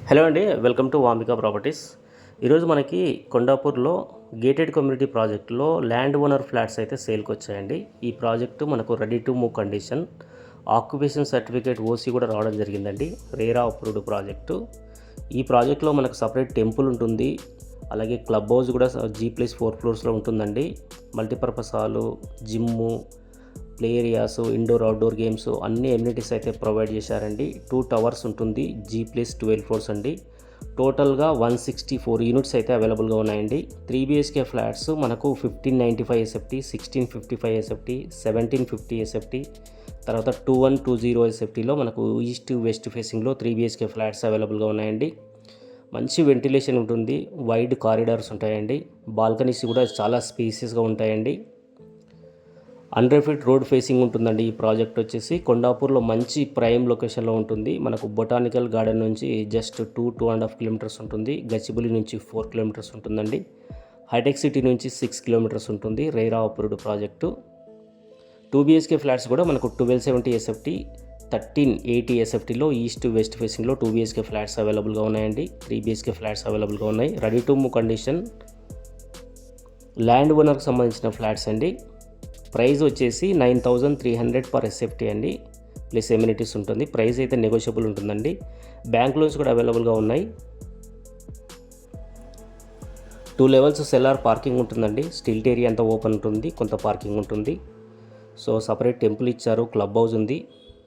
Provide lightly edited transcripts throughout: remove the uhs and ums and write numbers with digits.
Hello అండి, welcome to వాంబికా properties. ఈరోజు మనకి కొండాపూర్లో గేటెడ్ కమ్యూనిటీ ప్రాజెక్టులో ల్యాండ్ ఓనర్ ఫ్లాట్స్ అయితే సేల్కి వచ్చాయండి. ఈ ప్రాజెక్టు మనకు ready to move condition, occupation certificate OC కూడా రావడం జరిగిందండి. RERA approved project. ఈ ప్రాజెక్టులో మనకు సపరేట్ టెంపుల్ ఉంటుంది, అలాగే క్లబ్ హౌస్ కూడా G+4 ఫ్లోర్స్లో ఉంటుందండి. Multipurpose hall, gym, play areas, indoor outdoor games అన్ని ఎమ్యూనిటీస్ అయితే ప్రొవైడ్ చేశారండి. 2 టవర్స్ ఉంటుంది, G+12 ఫ్లోర్స్ అండి. టోటల్గా 164 యూనిట్స్ అయితే అవైలబుల్గా ఉన్నాయండి. 3 BHK ఫ్లాట్స్ మనకు 1595 SFT, 1655 SFT, 1750 SFT, తర్వాత 2120 SFTలో మనకు ఈస్ట్ వెస్ట్ ఫేసింగ్లో 3 BHK ఫ్లాట్స్ అవైలబుల్గా ఉన్నాయండి. మంచి వెంటిలేషన్ ఉంటుంది, వైడ్ కారిడార్స్ ఉంటాయండి, బాల్కనీస్ కూడా చాలా స్పేసియస్గా ఉంటాయండి. 100 ఫీట్ రోడ్ ఫేసింగ్ ఉంటుందండి. ఈ ప్రాజెక్ట్ వచ్చేసి కొండాపూర్లో మంచి ప్రైమ్ లొకేషన్లో ఉంటుంది. మనకు బొటానికల్ గార్డెన్ నుంచి జస్ట్ 2.5 కిలోమీటర్స్ ఉంటుంది. గచ్చిబౌలి నుంచి 4 కిలోమీటర్స్ ఉంటుందండి. హైటెక్ సిటీ నుంచి 6 కిలోమీటర్స్ ఉంటుంది. RERA approved project. 2 BHK flats కూడా మనకు 1270 SFT, 1380 SFTలో ఈస్ట్ వెస్ట్ ఫేసింగ్లో 2 BHK ఫ్లాట్స్ అవైలబుల్గా ఉన్నాయండి. 3 BHK ఫ్లాట్స్ అవైలబుల్గా ఉన్నాయి. Ready to move condition, land ఓనర్కి సంబంధించిన ఫ్లాట్స్ అండి. ప్రైస్ వచ్చేసి 9300 పర్ SFT అండి, ప్లస్ ఎమ్యూనిటీస్ ఉంటుంది. ప్రైస్ అయితే నెగోషియబుల్ ఉంటుందండి. బ్యాంక్ లోన్స్ కూడా అవైలబుల్గా ఉన్నాయి. 2 లెవెల్స్ సెల్లార్ పార్కింగ్ ఉంటుందండి. స్టిల్ట్ ఏరియా అంతా ఓపెన్ ఉంటుంది, కొంత పార్కింగ్ ఉంటుంది. సో సపరేట్ టెంపుల్ ఇచ్చారు, క్లబ్ హౌస్ ఉంది.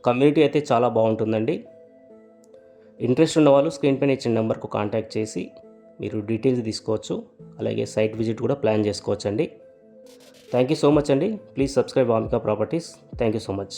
కమ్యూనిటీ అయితే చాలా బాగుంటుందండి. ఇంట్రెస్ట్ ఉన్న వాళ్ళు స్క్రీన్ పైన ఇచ్చిన నెంబర్కు కాంటాక్ట్ చేసి మీరు డీటెయిల్స్ తీసుకోవచ్చు. అలాగే సైట్ విజిట్ కూడా ప్లాన్ చేసుకోవచ్చు అండి. థ్యాంక్ యూ సో మచ్ అండి. Please subscribe Vambika properties. Thank you so much.